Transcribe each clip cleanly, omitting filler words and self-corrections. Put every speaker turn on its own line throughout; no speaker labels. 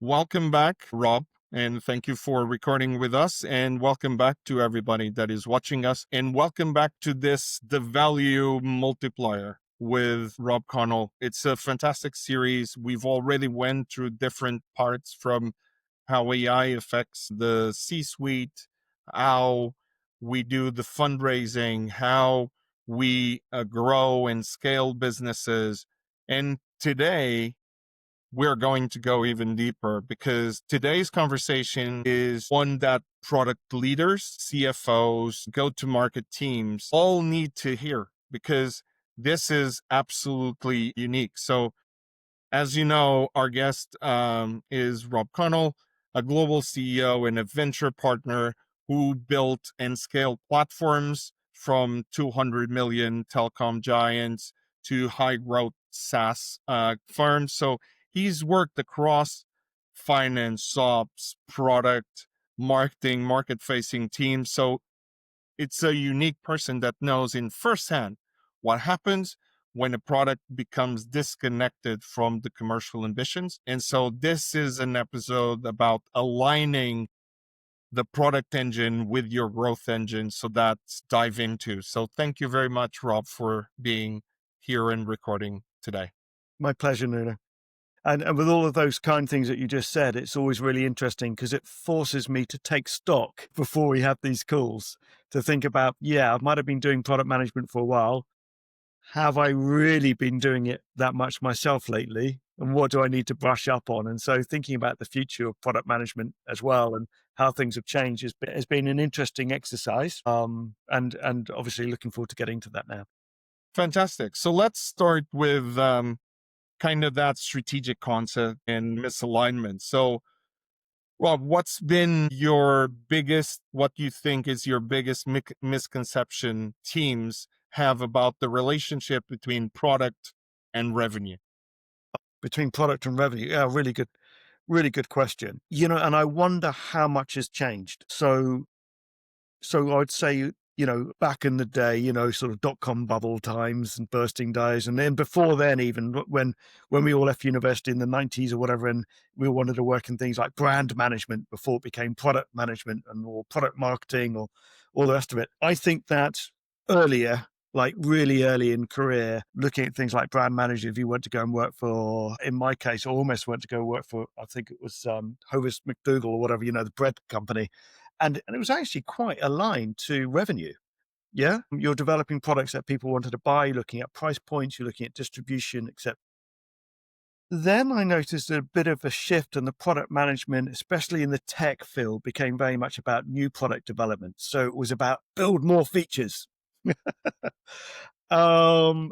Welcome back, Rob, and thank you for recording with us. And welcome back to everybody that is watching us. And welcome back to the value multiplier with Rob Connell. It's a fantastic series. We've already went through different parts from how AI affects the C-suite, how we do the fundraising, how we grow and scale businesses. And today, we're going to go even deeper because today's conversation is one that product leaders, CFOs, go-to-market teams all need to hear because this is absolutely unique. So as you know, our guest is Rob Connell, a global CEO and a venture partner who built and scaled platforms from 200 million telecom giants to high growth SaaS firms. So he's worked across finance, ops, product, marketing, market facing teams. So it's a unique person that knows in firsthand what happens when a product becomes disconnected from the commercial ambitions. And so this is an episode about aligning the product engine with your growth engine. So that's dive into. So thank you very much, Rob, for being here and recording today.
My pleasure, Nuno. And with all of those kind things that you just said, it's always really interesting because it forces me to take stock before we have these calls to think about, I might have been doing product management for a while. Have I really been doing it that much myself lately? And what do I need to brush up on? And so thinking about the future of product management as well and how things have changed has been an interesting exercise. And obviously looking forward to getting to that now.
Fantastic. So let's start with kind of that strategic concept and misalignment. So Rob, what's been what you think is your biggest misconception teams have about the relationship between product and revenue?
Between product and revenue? Yeah, really good question. And I wonder how much has changed. So I'd say, back in the day, sort of dot-com bubble times and bursting days. And then before then, even when we all left university in the 90s or whatever, and we all wanted to work in things like brand management before it became product management or product marketing or all the rest of it. I think that earlier, like really early in career, looking at things like brand manager, if you went to go and work for, in my case, I almost went to go work for, I think it was Hovis McDougall or whatever, the bread company. And it was actually quite aligned to revenue. Yeah. You're developing products that people wanted to buy, looking at price points, you're looking at distribution, etc. Then I noticed a bit of a shift in the product management, especially in the tech field, became very much about new product development. So it was about build more features. And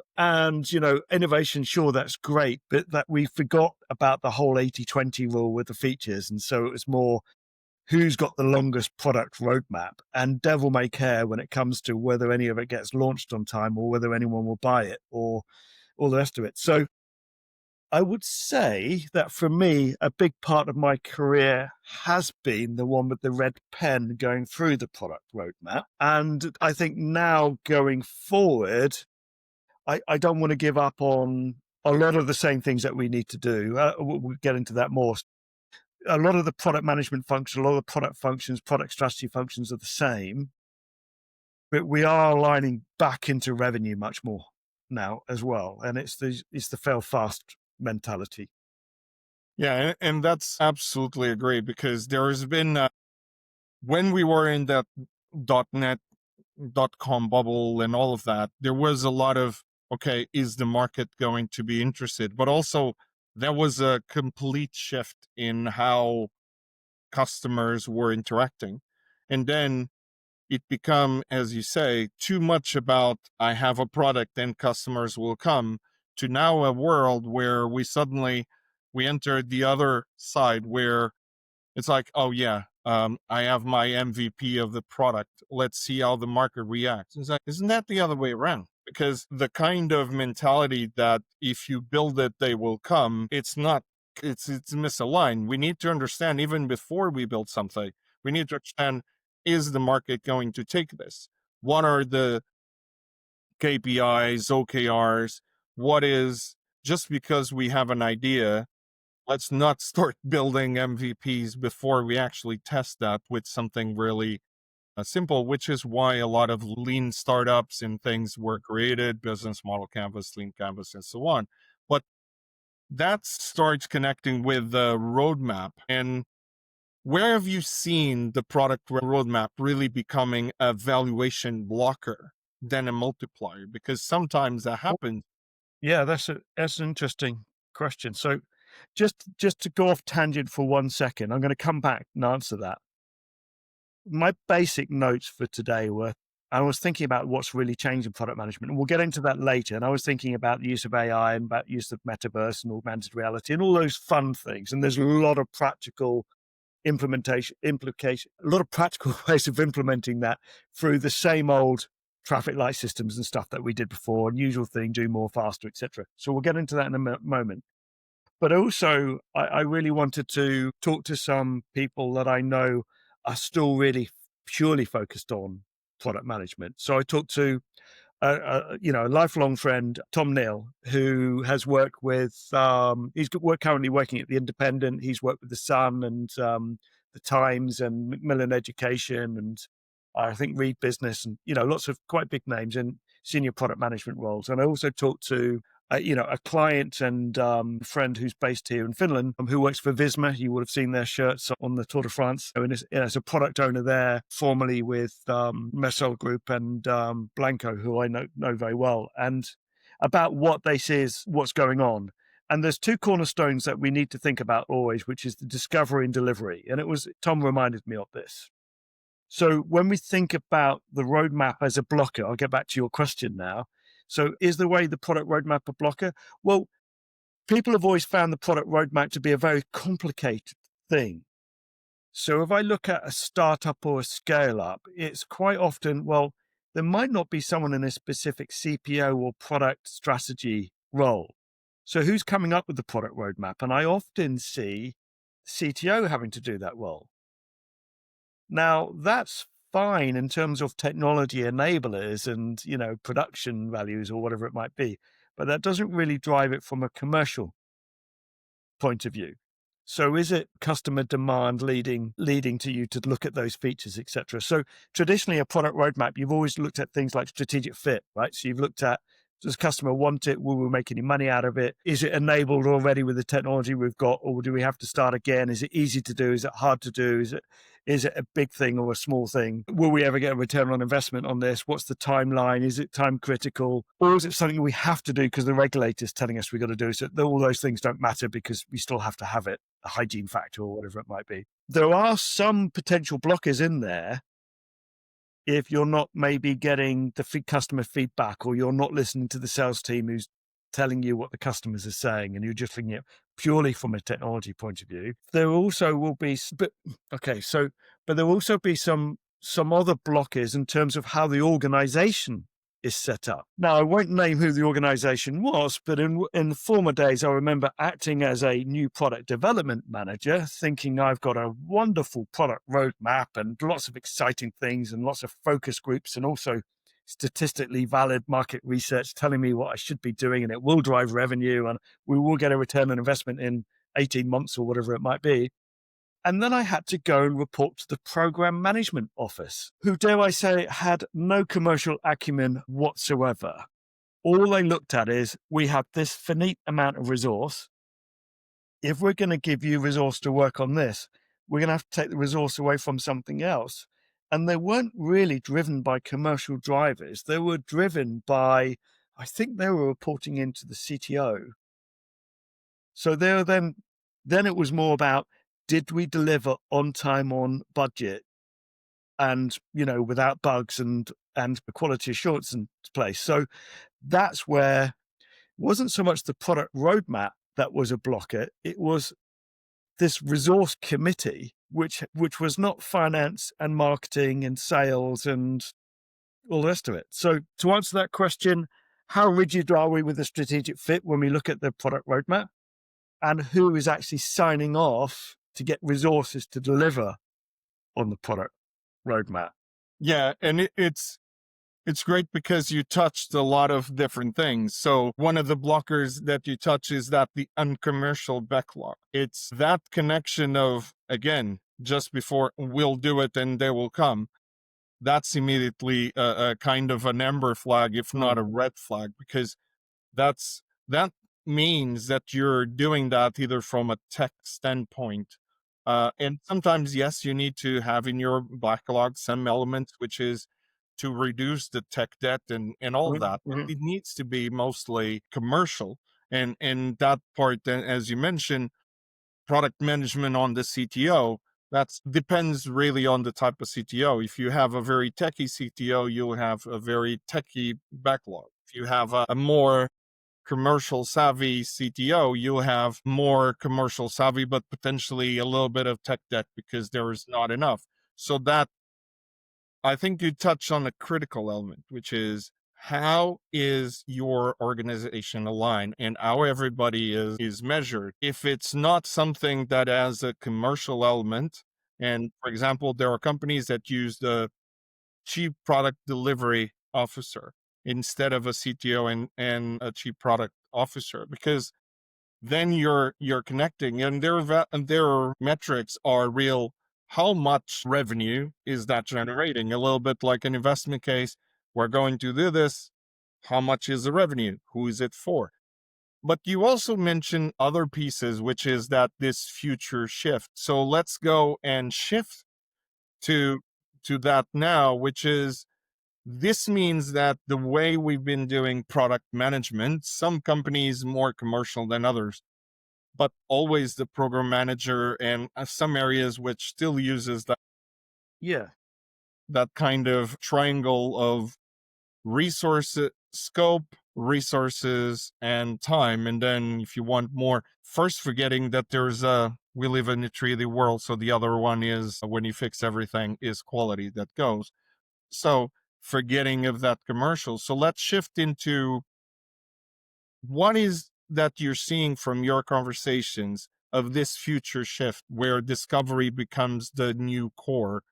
innovation, sure, that's great, but that we forgot about the whole 80-20 rule with the features. And so it was more who's got the longest product roadmap, and devil may care when it comes to whether any of it gets launched on time or whether anyone will buy it or all the rest of it. So I would say that for me, a big part of my career has been the one with the red pen going through the product roadmap. And I think now going forward, I don't want to give up on a lot of the same things that we need to do. We'll get into that more. A lot of the product management function, a lot of the product functions, product strategy functions are the same, but we are aligning back into revenue much more now as well. And it's the fail fast mentality.
Yeah, and that's absolutely agree because there has been, when we were in that .NET, .com bubble and all of that, there was a lot of, okay, is the market going to be interested? But also there was a complete shift in how customers were interacting. And then it become, as you say, too much about I have a product and customers will come, to now a world where we entered the other side where it's like, oh yeah, I have my MVP of the product. Let's see how the market reacts. It's like, isn't that the other way around? Because the kind of mentality that if you build it, they will come, it's not, it's misaligned. We need to understand even before we build something, we need to understand, is the market going to take this? What are the KPIs, OKRs? What is, just because we have an idea, let's not start building MVPs before we actually test that with something really simple, which is why a lot of lean startups and things were created, business model canvas, lean canvas, and so on. But that starts connecting with the roadmap. And where have you seen the product roadmap really becoming a valuation blocker than a multiplier? Because sometimes that happens.
Yeah, that's an interesting question. So just to go off tangent for 1 second, I'm going to come back and answer that. My basic notes for today were, I was thinking about what's really changed in product management, and we'll get into that later. And I was thinking about the use of AI and about use of metaverse and augmented reality and all those fun things. And there's a lot of practical implication, a lot of practical ways of implementing that through the same old traffic light systems and stuff that we did before, unusual thing, do more faster, etc. So we'll get into that in a moment. But also, I really wanted to talk to some people that I know are still really purely focused on product management. So I talked to a lifelong friend, Tom Neal, who has worked with, currently working at The Independent. He's worked with The Sun and The Times and Macmillan Education and I think Reed Business and, lots of quite big names in senior product management roles. And I also talked to a client and friend who's based here in Finland, who works for Visma. You would have seen their shirts on the Tour de France. And as a product owner there, formerly with Messel Group and Blanco, who I know very well, and about what they see is what's going on. And there's two cornerstones that we need to think about always, which is the discovery and delivery. And Tom reminded me of this. So when we think about the roadmap as a blocker, I'll get back to your question now. So is the way the product roadmap a blocker? Well, people have always found the product roadmap to be a very complicated thing. So if I look at a startup or a scale up, it's quite often, well, there might not be someone in a specific CPO or product strategy role. So who's coming up with the product roadmap? And I often see CTO having to do that role. Now, that's fine in terms of technology enablers and, production values or whatever it might be, but that doesn't really drive it from a commercial point of view. So is it customer demand leading to you to look at those features, etc.? So traditionally a product roadmap, you've always looked at things like strategic fit, right? So you've looked at, does customer want it? Will we make any money out of it? Is it enabled already with the technology we've got, or do we have to start again? Is it easy to do? Is it hard to do? Is it a big thing or a small thing? Will we ever get a return on investment on this? What's the timeline? Is it time critical? Or is it something we have to do because the regulator's telling us we've got to do? So all those things don't matter because we still have to have it, a hygiene factor or whatever it might be. There are some potential blockers in there if you're not maybe getting the customer feedback, or you're not listening to the sales team who's telling you what the customers are saying, and you're just looking at purely from a technology point of view. There also will be, but there will also be some other blockers in terms of how the organization is set up. Now, I won't name who the organization was, but in former days, I remember acting as a new product development manager, thinking I've got a wonderful product roadmap and lots of exciting things and lots of focus groups and also statistically valid market research telling me what I should be doing, and it will drive revenue and we will get a return on investment in 18 months or whatever it might be. And then I had to go and report to the program management office, who, dare I say, had no commercial acumen whatsoever. All they looked at is, we have this finite amount of resource. If we're going to give you resource to work on this, we're going to have to take the resource away from something else. And they weren't really driven by commercial drivers. They were driven by, I think they were reporting into the CTO. So they were then it was more about, did we deliver on time, on budget, and, without bugs and quality assurance in place? So that's where it wasn't so much the product roadmap that was a blocker. It was this resource committee, which was not finance and marketing and sales and all the rest of it. So to answer that question, how rigid are we with the strategic fit when we look at the product roadmap, and who is actually signing off to get resources to deliver on the product roadmap?
Yeah, and it's It's great because you touched a lot of different things. So, one of the blockers that you touch is that the uncommercial backlog. It's that connection of, again, just before we'll do it and they will come. That's immediately a kind of an amber flag, if not
Mm,
a red flag, because that means that you're doing that either from a tech standpoint. And sometimes, yes, you need to have in your backlog some elements, which is to reduce the tech debt and all of
mm,
that. But
mm,
it needs to be mostly commercial. And that part, as you mentioned, product management on the CTO, that depends really on the type of CTO. If you have a very techie CTO, you'll have a very techie backlog. If you have a more commercial savvy CTO, you'll have more commercial savvy, but potentially a little bit of tech debt because there is not enough. So that, I think you touch on a critical element, which is how is your organization aligned and how everybody is measured. If it's not something that has a commercial element, and for example, there are companies that use the chief product delivery officer instead of a CTO and a chief product officer, because then you're connecting and their metrics are real. How much revenue is that generating? A little bit like an investment case. We're going to do this. How much is the revenue? Who is it for? But you also mentioned other pieces, which is that this future shift. So let's go and shift to that now, which is, this means that the way we've been doing product management, some companies more commercial than others, but always the program manager, and some areas which still uses
yeah.
that kind of triangle of resource scope, resources, and time. And then if you want more, first forgetting that there's a, we live in a 3D world. So the other one is, when you fix everything, is quality that goes. So forgetting of that commercial. So let's shift into what is that you're seeing from your conversations of this future shift where discovery becomes the new core.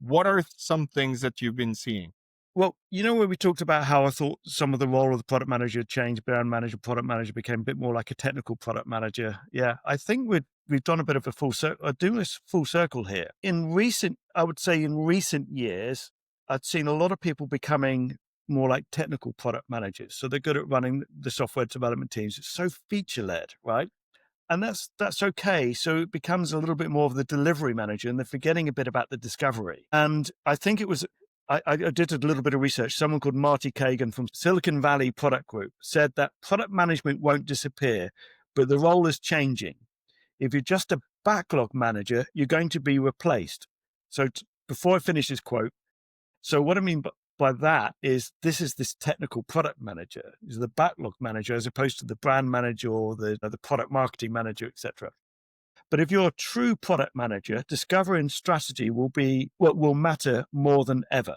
What are some things that you've been seeing?
Well, when we talked about how I thought some of the role of the product manager had changed, brand manager, product manager became a bit more like a technical product manager. Yeah, I think we've done a bit of a full circle, doing this full circle here. I would say in recent years, I'd seen a lot of people becoming more like technical product managers. So they're good at running the software development teams. It's so feature led, right? And that's okay. So it becomes a little bit more of the delivery manager, and they're forgetting a bit about the discovery. And I think it was I did a little bit of research. Someone called Marty Kagan from Silicon Valley Product Group said that product management won't disappear, but the role is changing. If you're just a backlog manager, you're going to be replaced. So before I finish this quote, so what I mean by that is this technical product manager, is the backlog manager as opposed to the brand manager or the product marketing manager, etc. But if you're a true product manager, discovery and strategy will be what will matter more than ever.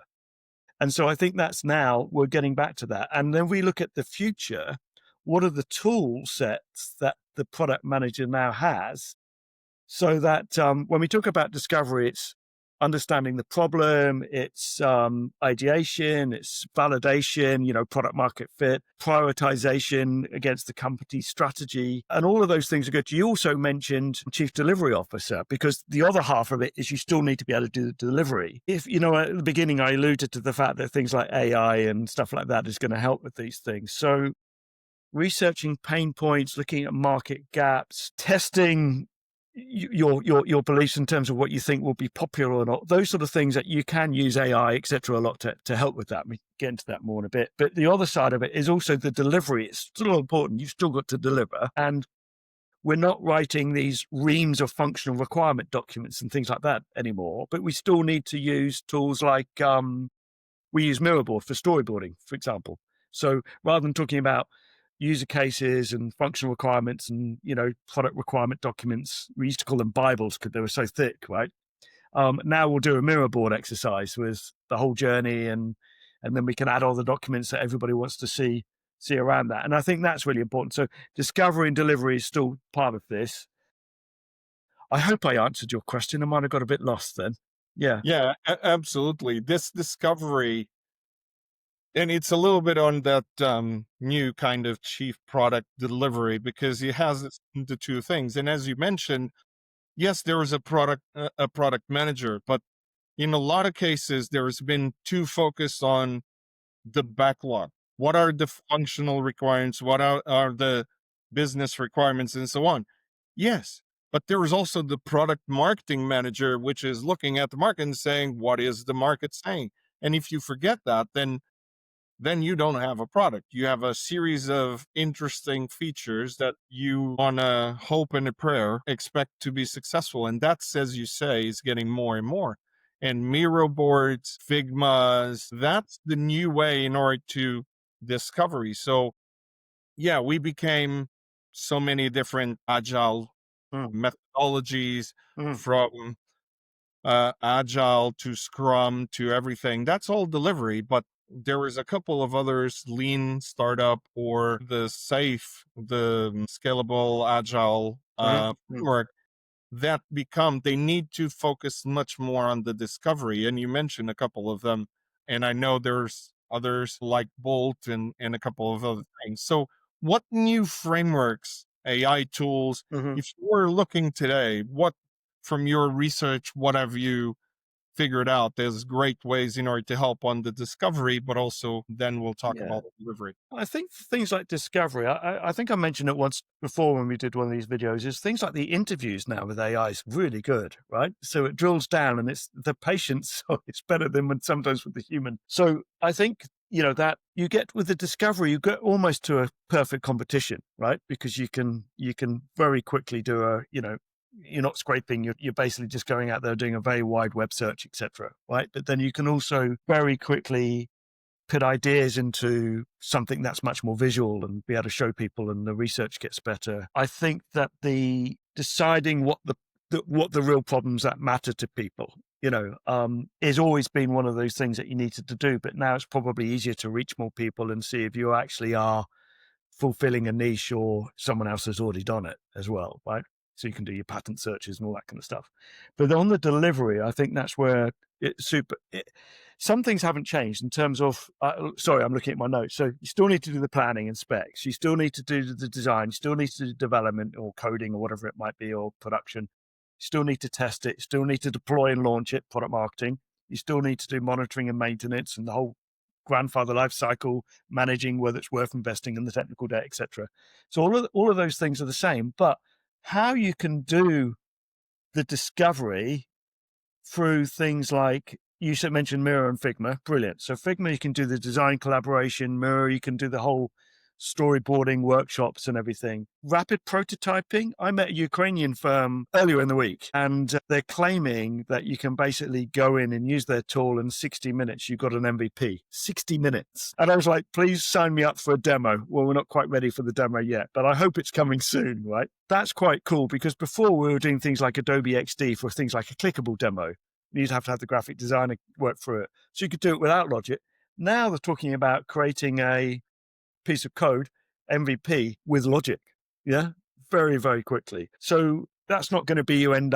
And so I think that's now we're getting back to that. And then we look at the future. What are the tool sets that the product manager now has so that when we talk about discovery, it's understanding the problem, it's ideation, it's validation, product market fit, prioritization against the company strategy, and all of those things are good. You also mentioned chief delivery officer, because the other half of it is you still need to be able to do the delivery. If, at the beginning, I alluded to the fact that things like AI and stuff like that is going to help with these things. So researching pain points, looking at market gaps, testing your beliefs in terms of what you think will be popular or not, those sort of things that you can use AI, etc., a lot to help with that. We get into that more in a bit. But the other side of it is also the delivery. It's still important. You've still got to deliver. And we're not writing these reams of functional requirement documents and things like that anymore, but we still need to use tools like we use Mirrorboard for storyboarding, for example. So rather than talking about user cases and functional requirements and product requirement documents, we used to call them Bibles because they were so thick, right? Now we'll do a Mirrorboard exercise with the whole journey, and then we can add all the documents that everybody wants to see around that. And I think that's really important. So discovery and delivery is still part of this. I hope I answered your question. I might have got a bit lost then. Yeah.
Yeah, absolutely. This discovery, And it's a little bit on that new kind of chief product delivery because it has the two things. And as you mentioned, yes, there is a product manager, but in a lot of cases, there has been too focused on the backlog. What are the functional requirements? What are the business requirements and so on? Yes, but there is also the product marketing manager, which is looking at the market and saying, what is the market saying? And if you forget that, then you don't have a product. You have a series of interesting features that you, on a hope and a prayer, expect to be successful. And that's, as you say, is getting more and more. And Miro boards, Figmas, that's the new way in order to discovery. So, yeah, we became so many different agile
Mm,
methodologies
mm,
from agile to scrum to everything. That's all delivery, but there is a couple of others, lean startup or the safe, the scalable agile
mm, mm.
framework that become, they need to focus much more on the discovery. And you mentioned a couple of them, and I know there's others like Bolt and a couple of other things. So what new frameworks, AI tools,
Mhm.
if you were looking today, what, from your research, what have you figured out there's great ways in order to help on the discovery, but also then we'll talk
Yeah.
about delivery.
I think things like discovery, I think I mentioned it once before when we did one of these videos, is things like the interviews now with AI is really good, right? So it drills down and it's the patience, so it's better than when sometimes with the human. So I think, that you get with the discovery, you get almost to a perfect competition, right? Because you can very quickly do you're not scraping, you're basically just going out there doing a very wide web search, etc. Right. But then you can also very quickly put ideas into something that's much more visual and be able to show people, and the research gets better. I think that the deciding what the real problems that matter to people, is always been one of those things that you needed to do. But now it's probably easier to reach more people and see if you actually are fulfilling a niche or someone else has already done it as well, right? So you can do your patent searches and all that kind of stuff. But on the delivery, I think that's where some things haven't changed in terms of, sorry, I'm looking at my notes. So you still need to do the planning and specs. You still need to do the design. You still need to do development or coding or whatever it might be, or production. You still need to test it. You still need to deploy and launch it, product marketing. You still need to do monitoring and maintenance and the whole grandfather life cycle, managing whether it's worth investing in the technical debt, etc. So all of those things are the same, but how you can do the discovery through things like you mentioned Miro and Figma, brilliant. So Figma, you can do the design collaboration. Miro, you can do the whole storyboarding workshops and everything. Rapid prototyping. I met a Ukrainian firm earlier in the week, and they're claiming that you can basically go in and use their tool in 60 minutes. You've got an MVP. 60 minutes. And I was like, please sign me up for a demo. Well, we're not quite ready for the demo yet, but I hope it's coming soon, right? That's quite cool because before we were doing things like Adobe XD for things like a clickable demo. You'd have to have the graphic designer work through it. So you could do it without Logic. Now they're talking about creating a piece of code, MVP, with Logic. Yeah. Very, very quickly. So that's not going to be your end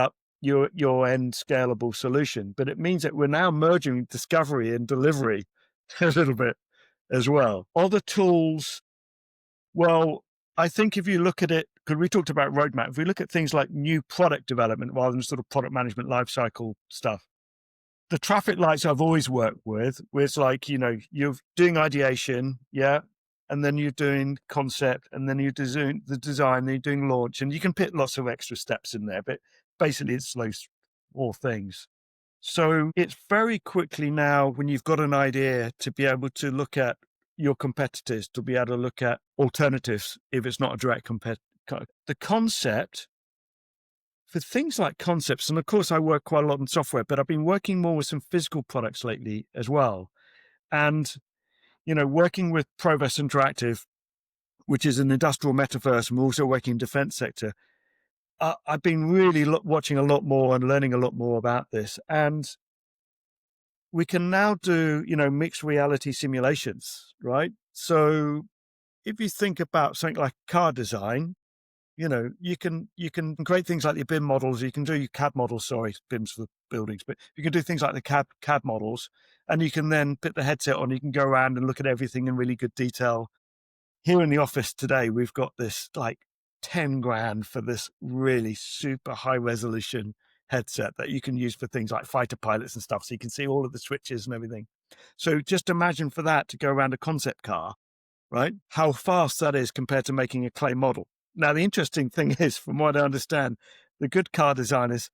scalable solution, but it means that we're now merging discovery and delivery a little bit as well. Other tools, well, I think if you look at it, because we talked about roadmap, if we look at things like new product development rather than sort of product management lifecycle stuff, the traffic lights I've always worked with, where it's like, you're doing ideation, yeah, and then you're doing concept, and then you're doing the design, then you're doing launch, and you can put lots of extra steps in there, but basically it's those all things. So it's very quickly now, when you've got an idea, to be able to look at your competitors, to be able to look at alternatives if it's not a direct competitor. The concept, for things like concepts, and of course I work quite a lot in software, but I've been working more with some physical products lately as well. And, working with Provest Interactive, which is an industrial metaverse, and we're also working in defense sector, I've been really watching a lot more and learning a lot more about this. And we can now do, mixed reality simulations, right? So if you think about something like car design, you can create things like your BIM models. You can do your CAD models, sorry, BIM's for buildings, but you can do things like the CAD models, and you can then put the headset on. You can go around and look at everything in really good detail. Here in the office today, we've got this like 10 grand for this really super high resolution headset that you can use for things like fighter pilots and stuff. So you can see all of the switches and everything. So just imagine for that to go around a concept car, right? How fast that is compared to making a clay model. Now, the interesting thing is, from what I understand, the good car designers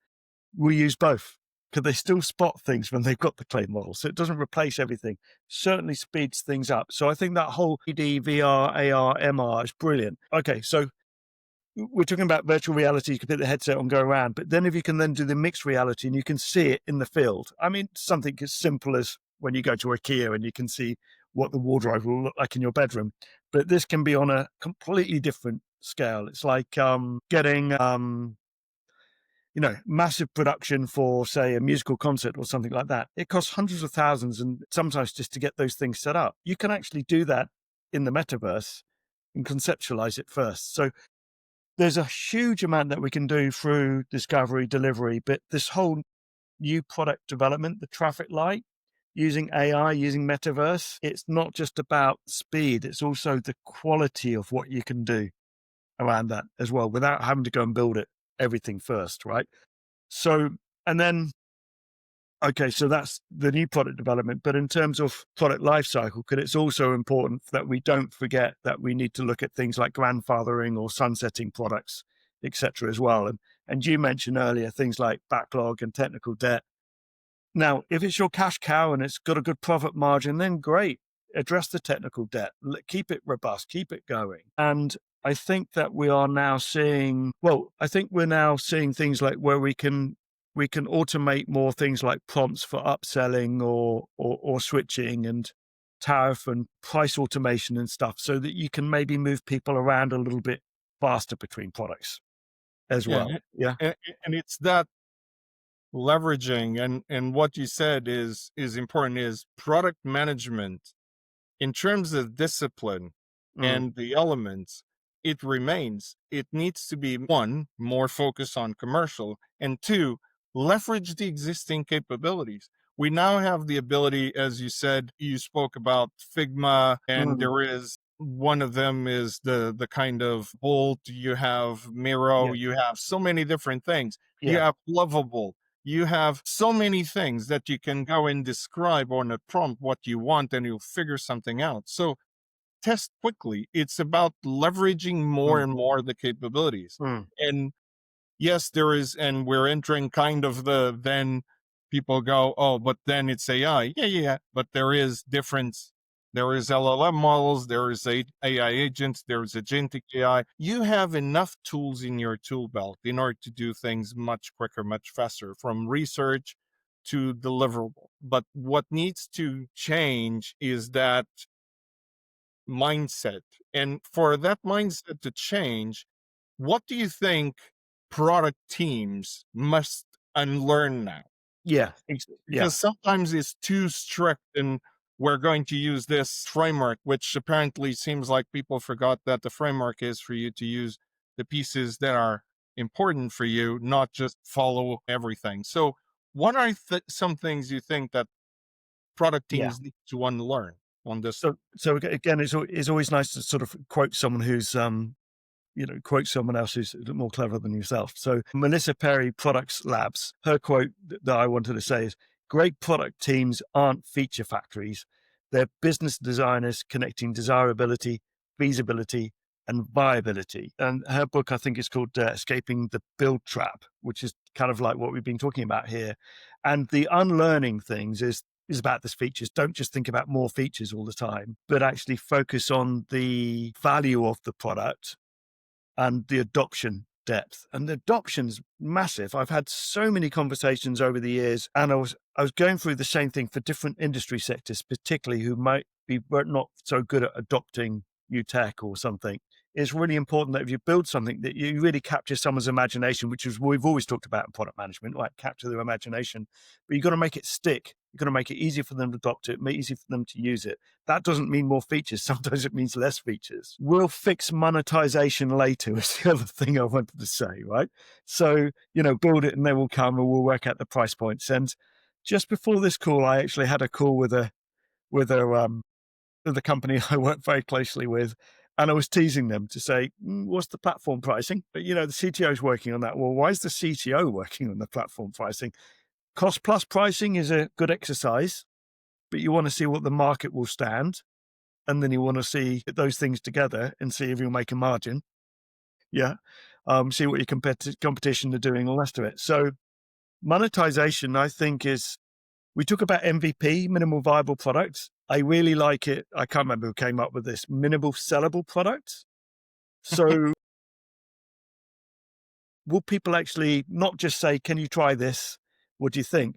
will use both because they still spot things when they've got the clay model. So it doesn't replace everything, certainly speeds things up. So I think that whole 3D, VR, AR, MR is brilliant. Okay, so we're talking about virtual reality. You can put the headset on, go around, but then if you can then do the mixed reality and you can see it in the field, I mean, something as simple as when you go to IKEA and you can see what the wardrobe will look like in your bedroom, but this can be on a completely different scale. It's like getting massive production for, say, a musical concert or something like that. It costs hundreds of thousands and sometimes just to get those things set up. You can actually do that in the metaverse and conceptualize it first. So there's a huge amount that we can do through discovery, delivery, but this whole new product development, the traffic light, using AI, using metaverse, it's not just about speed, it's also the quality of what you can do around that as well without having to go and build it everything first, right? So, and then, okay, so that's the new product development. But in terms of product lifecycle, because it's also important that we don't forget that we need to look at things like grandfathering or sunsetting products, etc. as well. And you mentioned earlier things like backlog and technical debt. Now, if it's your cash cow and it's got a good profit margin, then great. Address the technical debt, keep it robust, keep it going. And I think that we are now seeing, I think we're now seeing things like where we can automate more things like prompts for upselling or switching and tariff and price automation and stuff so that you can maybe move people around a little bit faster between products as
Yeah,
well. Yeah.
and it's that leveraging, and what you said is important, is product management in terms of discipline
Mm.
and the elements. It remains, it needs to be, one, more focused on commercial, and two, leverage the existing capabilities. We now have the ability, as you said, you spoke about Figma, and
Mm.
there is one of them is the kind of Bolt, you have Miro,
Yeah.
you have so many different things. You
Yeah.
have Lovable, you have so many things that you can go and describe on a prompt what you want, and you'll figure something out. So test quickly. It's about leveraging more
Mm.
and more the capabilities.
Mm.
And yes, there is, and we're entering kind of then people go, oh, but then it's AI. Yeah. But there is difference. There is LLM models, there is AI agents, there is agentic AI. You have enough tools in your tool belt in order to do things much quicker, much faster, from research to deliverable. But what needs to change is that mindset. And for that mindset to change, what do you think product teams must unlearn now?
Yeah. Yeah.
Because sometimes it's too strict, and we're going to use this framework, which apparently seems like people forgot that the framework is for you to use the pieces that are important for you, not just follow everything. So, what are some things you think that product
Yeah.
teams need to unlearn on this?
So again, it's always nice to sort of quote someone who's quote someone else who's more clever than yourself. So Melissa Perry, Products Labs, her quote that I wanted to say is, "Great product teams aren't feature factories; they're business designers connecting desirability, feasibility, and viability." And her book, I think, is called "Escaping the Build Trap," which is kind of like what we've been talking about here. And the unlearning things is about this features. Don't just think about more features all the time, but actually focus on the value of the product and the adoption depth. And the adoption's massive. I've had so many conversations over the years, and I was going through the same thing for different industry sectors, particularly who might be not so good at adopting new tech or something. it's really important that if you build something that you really capture someone's imagination, which is we've always talked about in product management, like capture their imagination, but you've got to make it stick. You've got to make it easy for them to adopt it, make it easy for them to use it. That doesn't mean more features. Sometimes it means less features. We'll fix monetization later is the other thing I wanted to say, right? So, build it and they will come and we'll work out the price points. And just before this call, I actually had a call with the company I work very closely with. And I was teasing them to say, what's the platform pricing? But, the CTO is working on that. Well, why is the CTO working on the platform pricing? Cost plus pricing is a good exercise, but you want to see what the market will stand. And then you want to see those things together and see if you'll make a margin. Yeah. See what your competition are doing, all the rest of it. So monetization, I think, we talk about MVP, minimal viable products. I really like it. I can't remember who came up with this minimal sellable products. So will people actually not just say, can you try this? What do you think?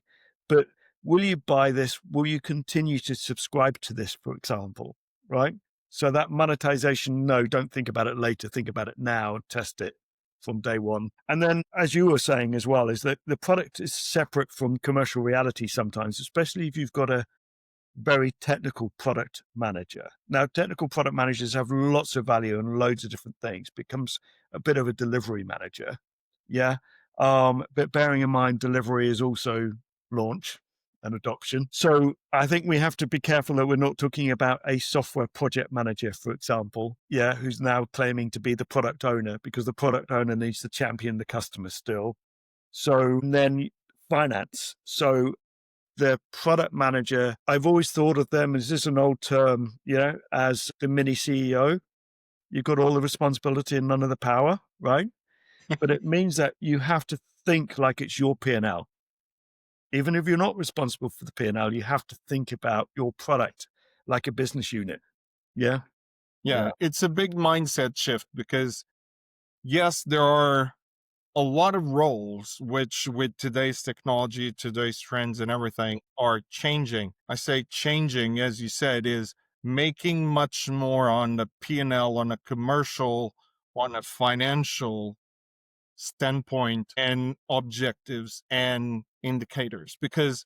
But will you buy this? Will you continue to subscribe to this, for example? Right. So that monetization, no, don't think about it later. Think about it now and test it from day one. And then, as you were saying as well, is that the product is separate from commercial reality sometimes, especially if you've got a very technical product manager. Now, technical product managers have lots of value and loads of different things. Becomes a bit of a delivery manager. Yeah. But bearing in mind, delivery is also launch and adoption. So I think we have to be careful that we're not talking about a software project manager, for example, who's now claiming to be the product owner, because the product owner needs to champion the customer still. So then finance. So the product manager, I've always thought of them as this an old term, as the mini CEO. You've got all the responsibility and none of the power, right? But it means that you have to think like it's your P&L. Even if you're not responsible for the P&L, you have to think about your product like a business unit. Yeah.
Yeah, it's a big mindset shift because, yes, there are a lot of roles which, with today's technology, today's trends and everything, are changing. I say changing, as you said, is making much more on the P&L, on a commercial, on a financial standpoint, and objectives and indicators. Because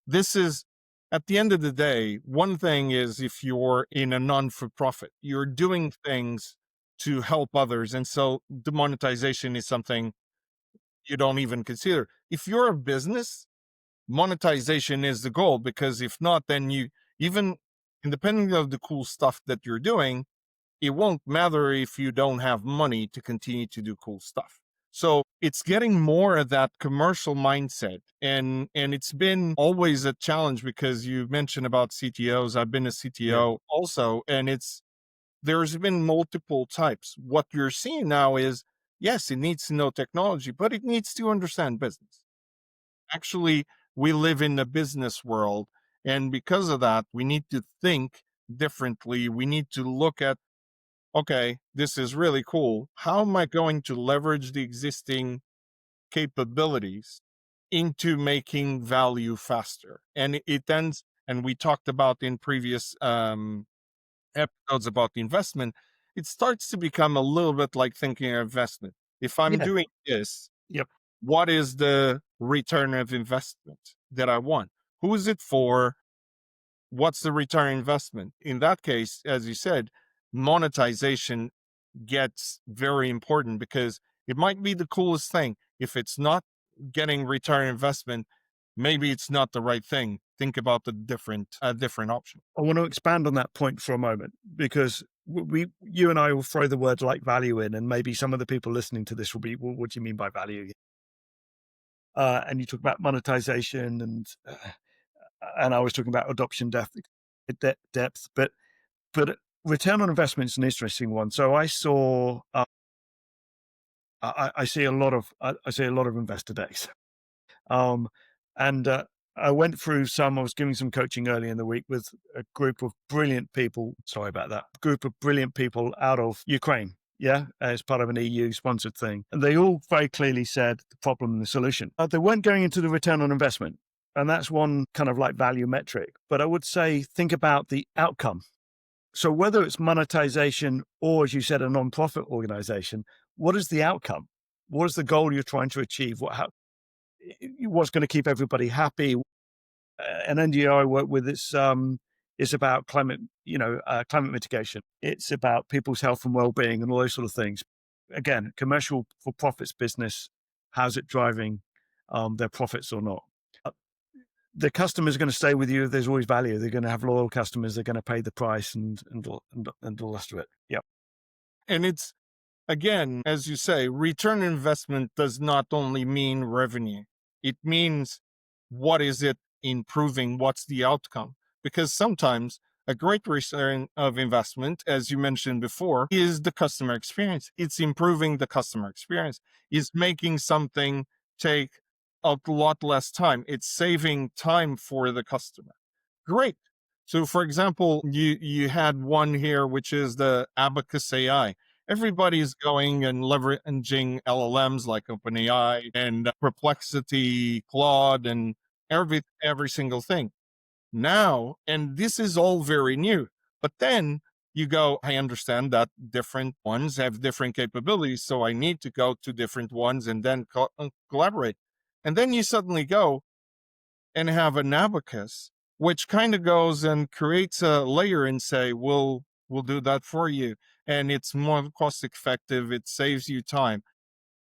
this is, at the end of the day, one thing is if you're in a non-for-profit, you're doing things to help others. And so the monetization is something you don't even consider. If you're a business, monetization is the goal, because if not, then you, even independent of the cool stuff that you're doing, it won't matter if you don't have money to continue to do cool stuff. So it's getting more of that commercial mindset. And it's been always a challenge, because you mentioned about CTOs. I've been a CTO also, and there's been multiple types. What you're seeing now is, yes, it needs to know technology, but it needs to understand business. Actually, we live in the business world. And because of that, we need to think differently. We need to look at, okay, this is really cool. How am I going to leverage the existing capabilities into making value faster? And it ends, and we talked about in previous episodes about the investment, it starts to become a little bit like thinking of investment. If I'm
Yeah.
doing this,
Yep.
what is the return of investment that I want? Who is it for? What's the return investment? In that case, as you said, monetization gets very important, because it might be the coolest thing. If it's not getting return investment, maybe it's not the right thing. Think about the different option.
I want to expand on that point for a moment, because you and I will throw the word like value in, and maybe some of the people listening to this will be, well, what do you mean by value? And you talk about monetization, and I was talking about adoption depth, but return on investment is an interesting one. So I saw, I see a lot of, I see a lot of investor days, um, and I went through some. I was giving some coaching early in the week with a group of brilliant people. Sorry about that. Group of brilliant people out of Ukraine. Yeah, as part of an EU sponsored thing. And they all very clearly said the problem and the solution. They weren't going into the return on investment. And that's one kind of like value metric. But I would say, think about the outcome. So whether it's monetization or, as you said, a non-profit organization, what is the outcome? What is the goal you're trying to achieve? What's going to keep everybody happy? An NGO I work with is about climate mitigation. It's about people's health and well-being and all those sort of things. Again, commercial for profits business. How's it driving their profits or not? Uh, the customer is going to stay with you if there's always value. They're going to have loyal customers. They're going to pay the price and all the rest of it. Yeah.
And it's, again, as you say, return on investment does not only mean revenue, it means what is it improving? What's the outcome? Because sometimes a great return of investment, as you mentioned before, is the customer experience. It's improving the customer experience, it's making something take a lot less time, it's saving time for the customer. Great. So, for example, you had one here, which is the Abacus AI. Everybody's going and leveraging LLMs like OpenAI and Perplexity, Claude, and every single thing now. And this is all very new. But then you go, I understand that different ones have different capabilities, so I need to go to different ones and then collaborate. And then you suddenly go and have an abacus, which kind of goes and creates a layer and say, we'll do that for you. And it's more cost effective. It saves you time.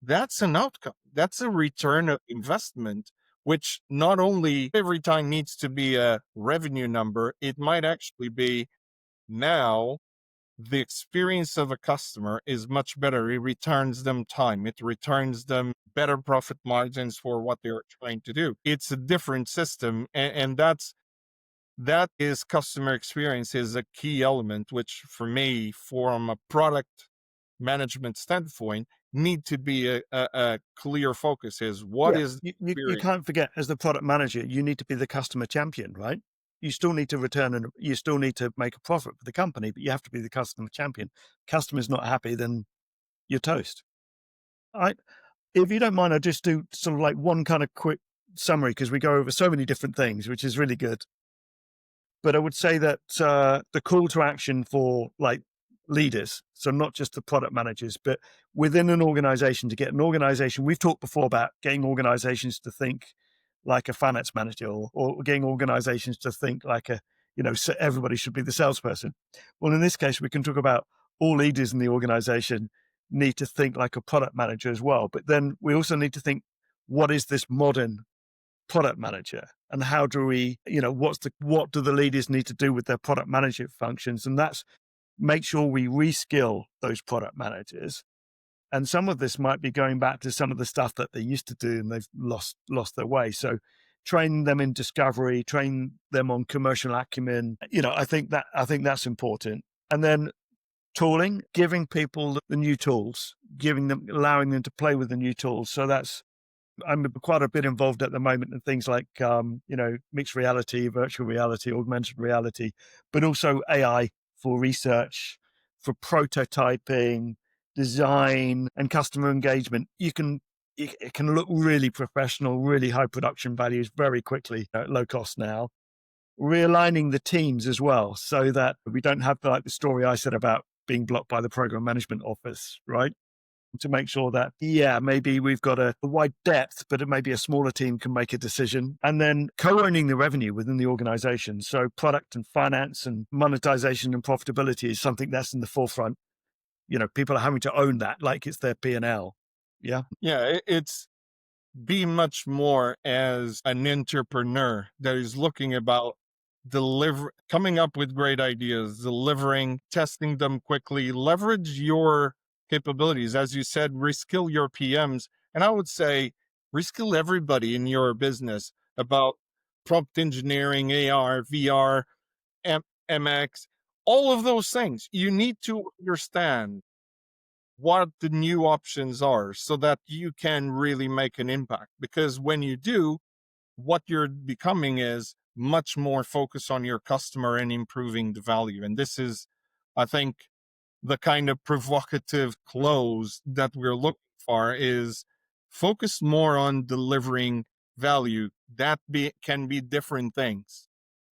That's an outcome. That's a return of investment, which not only every time needs to be a revenue number, it might actually be now the experience of a customer is much better. It returns them time. It returns them better profit margins for what they're trying to do. It's a different system. And that is customer experience is a key element, which for me, from a product management standpoint, need to be a clear focus is what
Yeah.
is the
You
experience.
can't forget, as the product manager, you need to be the customer champion, right? You still need to return and you still need to make a profit for the company, but you have to be the customer champion. Customer's not happy, then you're toast. I If you don't mind, I'll just do sort of like one kind of quick summary because we go over so many different things, which is really good. But I would say that the call to action for like leaders, so not just the product managers, but within an organization to get an organization, we've talked before about getting organizations to think like a finance manager or getting organizations to think like so everybody should be the salesperson. Well, in this case, we can talk about all leaders in the organization need to think like a product manager as well. But then we also need to think, what is this modern product manager and how do we, what do the leaders need to do with their product management functions? And that's make sure we reskill those product managers. And some of this might be going back to some of the stuff that they used to do and they've lost their way. So train them in discovery, train them on commercial acumen. I think that's important. And then tooling, giving people the new tools, allowing them to play with the new tools. So I'm quite a bit involved at the moment in things like, mixed reality, virtual reality, augmented reality, but also AI for research, for prototyping, design, and customer engagement. It can look really professional, really high production values very quickly at low cost now. Realigning the teams as well so that we don't have like the story I said about being blocked by the program management office, right? To make sure that, maybe we've got a wide depth, but it may be a smaller team can make a decision. And then co-owning the revenue within the organization. So product and finance and monetization and profitability is something that's in the forefront. People are having to own that like it's their P&L. Yeah.
Yeah, it's be much more as an entrepreneur that is looking about coming up with great ideas, delivering, testing them quickly, leverage your capabilities. As you said, reskill your PMs. And I would say reskill everybody in your business about prompt engineering, AR, VR, MX, all of those things. You need to understand what the new options are so that you can really make an impact. Because when you do, what you're becoming is much more focused on your customer and improving the value. And this is, I think, the kind of provocative close that we're looking for is focus more on delivering value. Can be different things,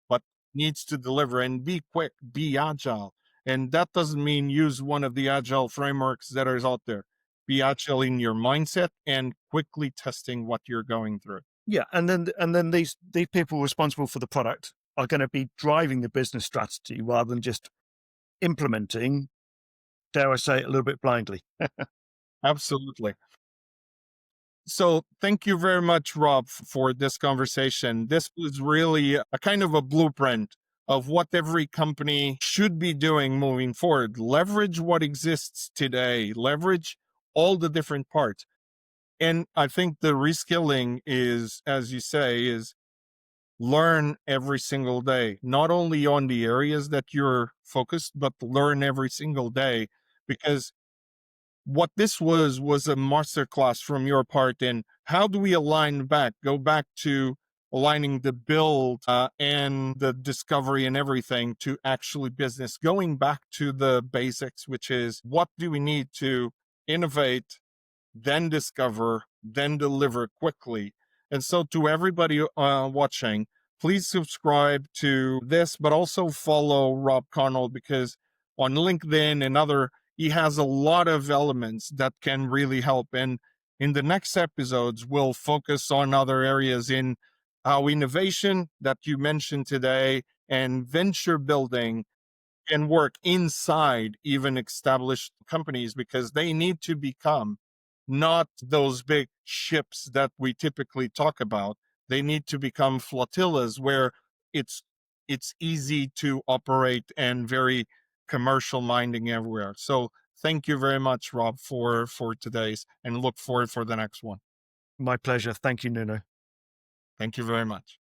but needs to deliver, and be quick, be agile. And that doesn't mean use one of the agile frameworks that are out there. Be agile in your mindset and quickly testing what you're going through.
Yeah, and then these people responsible for the product are going to be driving the business strategy rather than just implementing, dare I say it, a little bit blindly.
Absolutely. So thank you very much, Rob, for this conversation. This was really a kind of a blueprint of what every company should be doing moving forward. Leverage what exists today, leverage all the different parts. And I think the reskilling is, as you say, is learn every single day, not only on the areas that you're focused, but learn every single day, because what this was a masterclass from your part in how do we align back, go back to aligning the build and the discovery and everything to actually business, going back to the basics, which is what do we need to innovate, then discover, then deliver quickly. And so, to everybody watching, please subscribe to this, but also follow Rob Connell, because on LinkedIn and other, he has a lot of elements that can really help. And in the next episodes, we'll focus on other areas in how innovation that you mentioned today and venture building can work inside even established companies, because they need to become not those big ships that we typically talk about. They need to become flotillas where it's it's easy to operate and very commercial minding everywhere. So thank you very much, Rob, for today's, and look forward for the next one.
My pleasure. Thank you, Nuno.
Thank you very much.